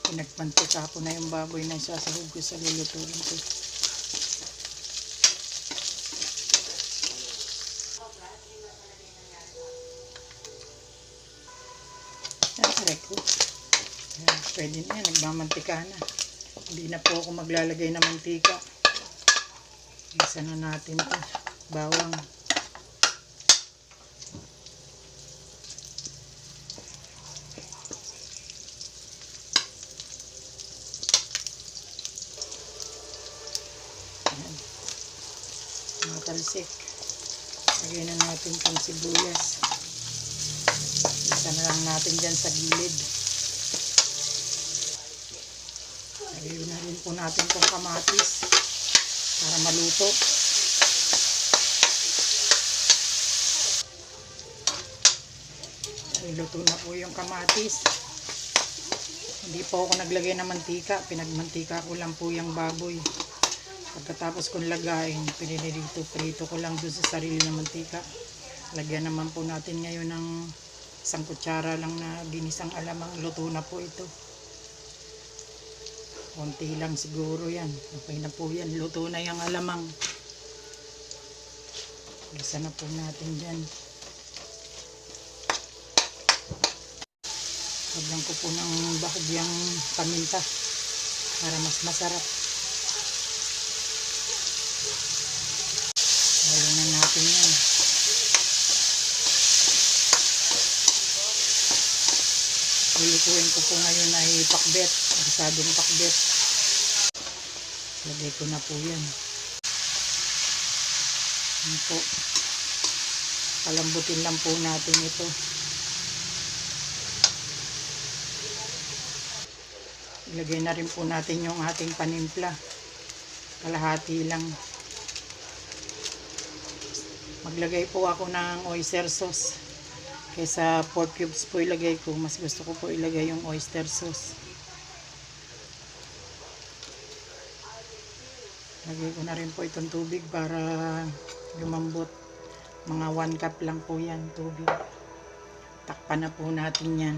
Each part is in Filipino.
Pinagmantika ko na yung baboy na isasahog ko sa lulutuin ko. Yan, ko. Ayan, pwede na yan, nagmamantika na. Hindi na po ako maglalagay ng mantika. Isa na natin ito. Bawang. Ayan. Mga talsik. Lagay na natin itong sibuyas. Isa na lang natin dyan sa gilid. Lagay na rin po natin itong kamatis para maluto. Luto na po yung kamatis. Hindi po ako naglagay ng mantika. Pinagmantika ko lang po yung baboy. Pagkatapos kong lagayin, prito ko lang doon sa sarili ng mantika. Lagyan naman po natin ngayon ng isang kutsara lang na ginisang alamang. Luto na po ito. Konti lang siguro yan. Okay na po yan. Luto na yung alamang. Isa na po natin dyan. Lagyan ko po ng bahagyang paminta para mas masarap. Halo na natin yan. Lulutuin ko po ngayon ay pakbet. Asadong pakbet. Lagay ko na po yan. Yan po. Palambutin lang po natin ito. Ilagay na rin po natin yung ating panimpla. Kalahati lang. Maglagay po ako ng oyster sauce. Kaysa pork cubes po ilagay ko. Mas gusto ko po ilagay yung oyster sauce. Lagay ko na rin po itong tubig para lumambot. Mga 1 cup lang po yan tubig. Takpan na po natin yan.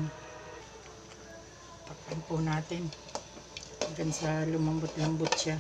Takpan po natin hanggang sa lumambot-lambot siya.